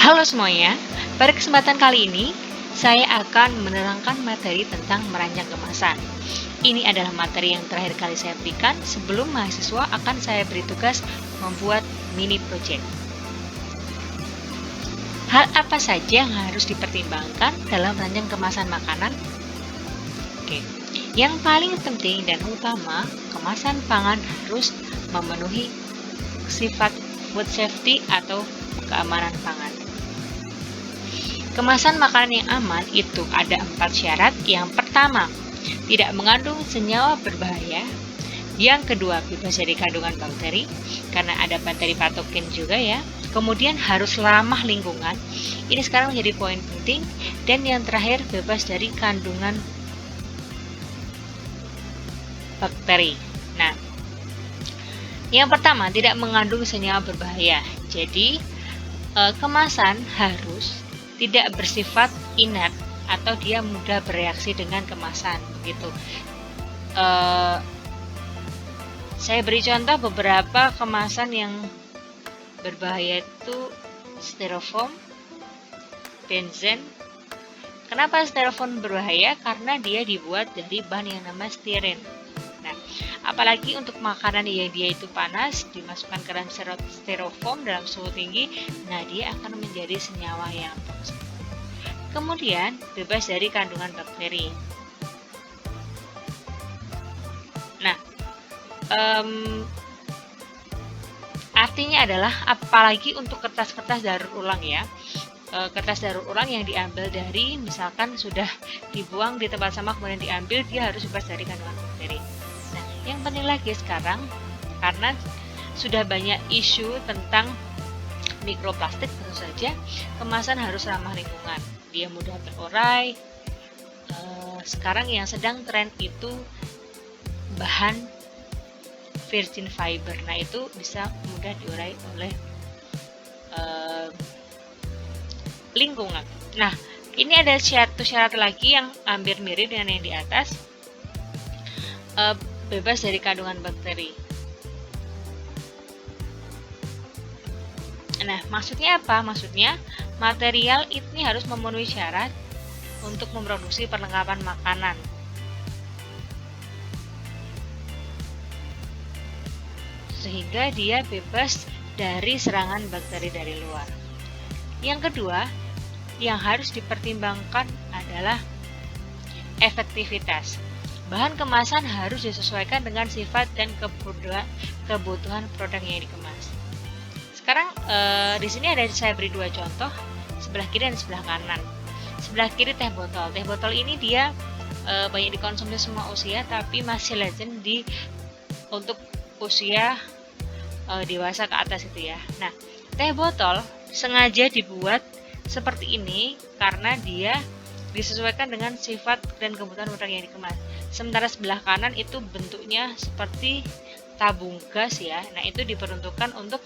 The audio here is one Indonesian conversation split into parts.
Halo semuanya, pada kesempatan kali ini saya akan menerangkan materi tentang merancang kemasan. Ini adalah materi yang terakhir kali saya berikan sebelum mahasiswa akan saya beri tugas membuat mini project. Hal apa saja yang harus dipertimbangkan dalam merancang kemasan makanan? Oke, yang paling penting dan utama, kemasan pangan harus memenuhi sifat food safety atau keamanan pangan. Kemasan makanan yang aman itu ada 4 syarat. Yang pertama, tidak mengandung senyawa berbahaya. Yang kedua, bebas dari kandungan bakteri, karena ada bakteri patogen juga ya. Kemudian harus ramah lingkungan. Ini sekarang menjadi poin penting. Dan yang terakhir, bebas dari kandungan bakteri. Nah, yang pertama, tidak mengandung senyawa berbahaya. Jadi, kemasan harus tidak bersifat inert atau dia mudah bereaksi dengan kemasan begitu. Saya beri contoh beberapa kemasan yang berbahaya itu styrofoam, benzen. Kenapa styrofoam berbahaya? Karena dia dibuat dari bahan yang namanya stiren. Nah, apalagi untuk makanan yang dia itu panas, dimasukkan ke dalam styrofoam dalam suhu tinggi, nah dia akan menjadi senyawa yang toksik. Kemudian, bebas dari kandungan bakteri. Nah, artinya adalah apalagi untuk kertas-kertas daur ulang ya. Kertas daur ulang yang diambil dari misalkan sudah dibuang di tempat sampah kemudian diambil, dia harus bebas dari kandungan bakteri. Nah, yang penting lagi sekarang karena sudah banyak isu tentang mikroplastik, tentu saja kemasan harus ramah lingkungan. Dia mudah terurai. Sekarang yang sedang tren itu bahan virgin fiber. Nah, itu bisa mudah diurai oleh lingkungan. Nah, ini ada satu syarat lagi yang hampir mirip dengan yang di atas. Bebas dari kandungan bakteri. Nah, maksudnya apa? Maksudnya material ini harus memenuhi syarat untuk memproduksi perlengkapan makanan. Sehingga dia bebas dari serangan bakteri dari luar. Yang kedua, yang harus dipertimbangkan adalah efektivitas. Bahan kemasan harus disesuaikan dengan sifat dan kebutuhan produk yang dikemas. Sekarang di sini saya beri dua contoh, sebelah kiri dan sebelah kanan. Sebelah kiri teh botol. Teh botol ini dia banyak dikonsumsi semua usia, tapi masih legend untuk usia dewasa ke atas itu ya. Nah, teh botol sengaja dibuat seperti ini karena dia disesuaikan dengan sifat dan kebutuhan produk yang dikemas. Sementara sebelah kanan itu bentuknya seperti tabung gas ya. Nah, itu diperuntukkan untuk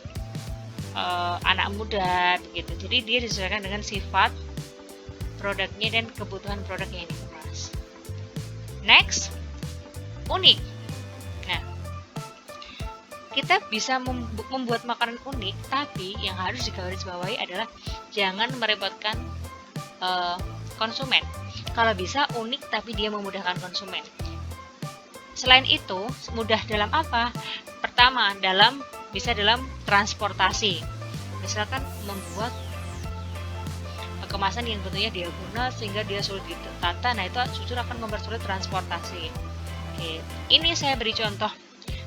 anak muda begitu. Jadi dia disesuaikan dengan sifat produknya dan kebutuhan produk yang dikemas. Next, unik. Nah, kita bisa membuat makanan unik, tapi yang harus digarisbawahi adalah jangan merepotkan konsumen. Kalau bisa unik tapi dia memudahkan konsumen. Selain itu, mudah dalam apa? Pertama, bisa dalam transportasi. Misalkan membuat kemasan yang bentuknya diagonal sehingga dia sulit ditata, nah itu jujur akan mempersulit transportasi. Oke, ini saya beri contoh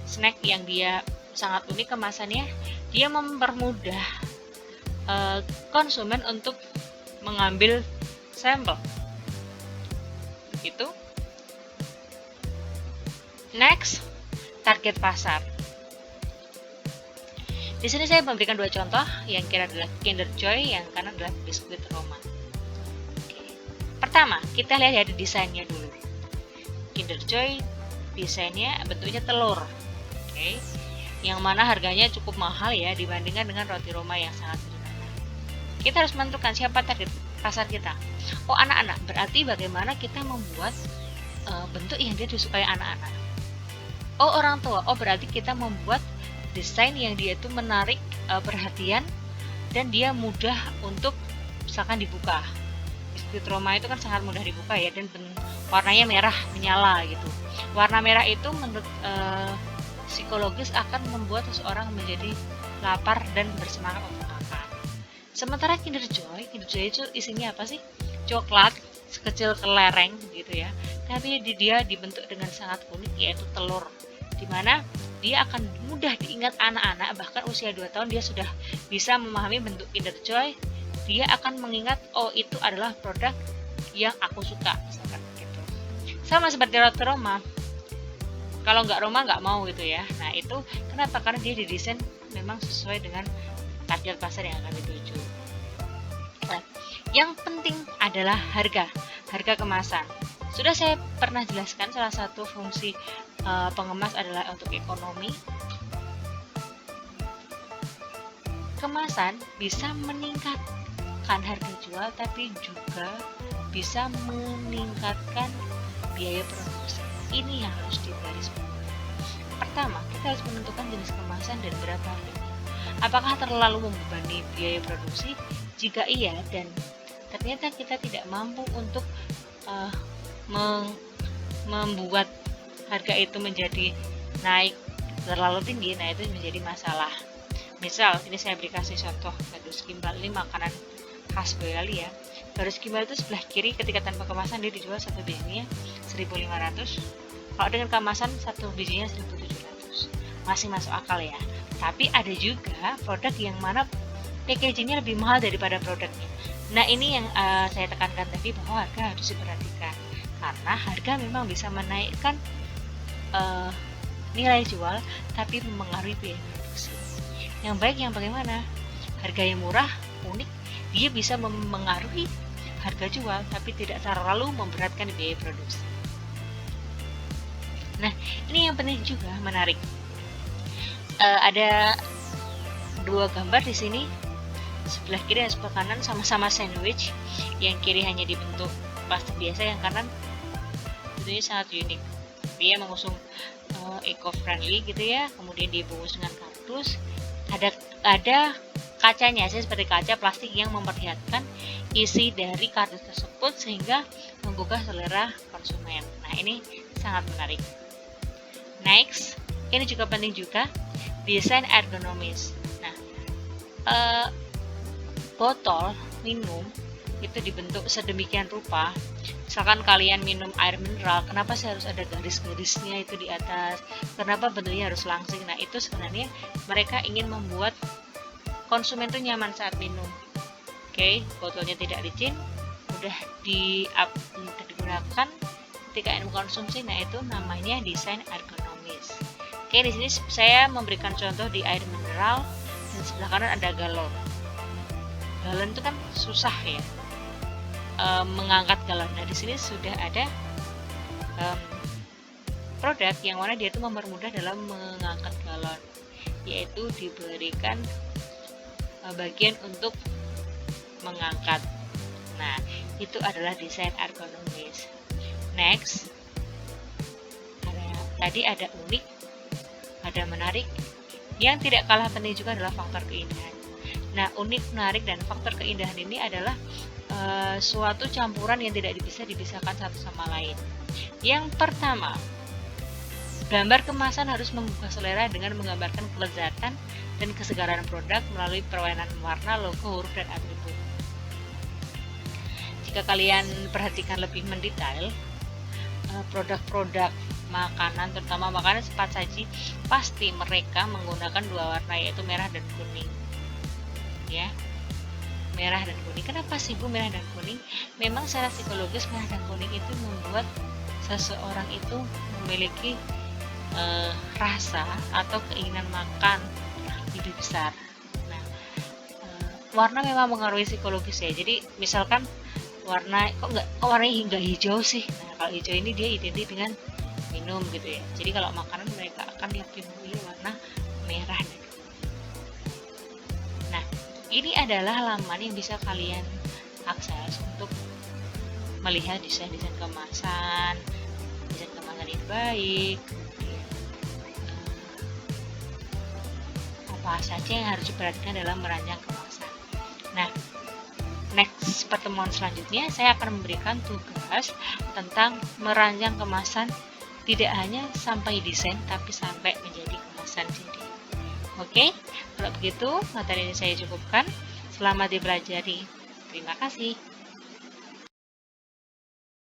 snack yang dia sangat unik kemasannya. Dia mempermudah konsumen untuk mengambil sampel. Gitu. Next, target pasar. Di sini saya memberikan dua contoh, yang kiri adalah Kinder Joy, yang kanan adalah biskuit Roma. Oke. Pertama, kita lihat dari desainnya dulu. Kinder Joy desainnya bentuknya telur. Oke. Yang mana harganya cukup mahal ya dibandingkan dengan roti Roma yang sangat sederhana. Kita harus menentukan siapa target pasar kita. Oh, anak-anak. Berarti bagaimana kita membuat bentuk yang dia disukai anak-anak. Oh, orang tua. Oh, berarti kita membuat desain yang dia itu menarik perhatian dan dia mudah untuk misalkan dibuka. Biskuit Roma itu kan sangat mudah dibuka ya, dan warnanya merah menyala gitu. Warna merah itu menurut psikologis akan membuat seseorang menjadi lapar dan bersemangat untuk makan. Sementara Kinder Joy itu isinya apa sih? Coklat sekecil kelereng gitu ya, tapi dia dibentuk dengan sangat unik, yaitu telur, dimana dia akan mudah diingat anak-anak, bahkan usia 2 tahun dia sudah bisa memahami bentuk Kinder Joy. Dia akan mengingat, oh itu adalah produk yang aku suka, misalkan gitu. Sama seperti roti Roma, kalau nggak Roma nggak mau gitu ya. Nah itu kenapa? Karena dia didesain memang sesuai dengan target pasar yang akan dituju. Nah, yang penting adalah harga kemasan. Sudah saya pernah jelaskan, salah satu fungsi pengemas adalah untuk ekonomi. Kemasan bisa meningkatkan harga jual, tapi juga bisa meningkatkan biaya produksi. Ini yang harus digarisbawahi. Pertama, kita harus menentukan jenis kemasan dan berapa harganya. Apakah terlalu membebani biaya produksi? Jika iya, dan ternyata kita tidak mampu untuk membuat harga itu menjadi naik terlalu tinggi, nah itu menjadi masalah. Misal, ini saya beri kasih contoh gardus gimbal, ini makanan khas Boyolali ya. Gardus gimbal itu sebelah kiri ketika tanpa kemasan dia dijual satu bijinya 1.500. Kalau dengan kemasan satu bijinya 1.700. Masih masuk akal ya. Tapi ada juga produk yang mana packagingnya lebih mahal daripada produknya. Nah ini yang saya tekankan tadi, bahwa harga harus diperhatikan, karena harga memang bisa menaikkan nilai jual, tapi mempengaruhi biaya produksi. Yang baik yang bagaimana? Harga yang murah, unik, dia bisa mempengaruhi harga jual, tapi tidak terlalu memberatkan biaya produksi. Nah ini yang penting juga, menarik. Ada dua gambar di sini. Sebelah kiri dan sebelah kanan sama-sama sandwich. Yang kiri hanya dibentuk plastik biasa, yang kanan tentunya sangat unik. Dia mengusung eco-friendly gitu ya, kemudian dibungkus dengan kardus. Ada kacanya, seperti kaca plastik yang memperlihatkan isi dari kardus tersebut sehingga menggugah selera konsumen. Nah ini sangat menarik. Next, ini juga penting juga, desain ergonomis. Nah, botol minum itu dibentuk sedemikian rupa. Misalkan kalian minum air mineral, kenapa sih harus ada garis-garisnya itu di atas? Kenapa bentuknya harus langsing? Nah itu sebenarnya mereka ingin membuat konsumen itu nyaman saat minum. Oke, botolnya tidak licin, mudah digunakan ketika ingin mengkonsumsi. Nah itu namanya desain ergonomis. Oke, di sini saya memberikan contoh di air mineral, dan sebelah kanan ada galon. Galon itu kan susah ya, mengangkat galon. Nah di sini sudah ada produk yang mana dia itu mempermudah dalam mengangkat galon, yaitu diberikan bagian untuk mengangkat. Nah itu adalah desain ergonomis. Next, tadi ada unik, ada menarik. Yang tidak kalah penting juga adalah faktor keindahan. Nah, unik, menarik, dan faktor keindahan ini adalah suatu campuran yang tidak bisa dipisahkan satu sama lain. Yang pertama, gambar kemasan harus menggugah selera dengan menggambarkan kelezatan dan kesegaran produk melalui perwalian warna, logo, huruf, dan atribut. Jika kalian perhatikan lebih mendetail, produk-produk makanan, terutama makanan cepat saji, pasti mereka menggunakan dua warna, yaitu merah dan kuning. Ya, merah dan kuning. Kenapa sih Bu merah dan kuning? Memang secara psikologis merah dan kuning itu membuat seseorang itu memiliki rasa atau keinginan makan lebih besar. Nah, warna memang mengaruhi psikologis ya. Jadi misalkan warna warnanya hingga hijau sih. Nah kalau hijau ini dia identik dengan minum gitu ya. Jadi kalau makanan mereka akan lebih memilih warna merah. Nah ini adalah halaman yang bisa kalian akses untuk melihat desain-desain kemasan yang baik, kemudian apa saja yang harus diperhatikan dalam merancang kemasan. Nah, next pertemuan selanjutnya saya akan memberikan tugas tentang merancang kemasan tidak hanya sampai desain tapi sampai menjadi kemasan jadi. Oke, kalau begitu materi ini saya cukupkan. Selamat dipelajari. Terima kasih.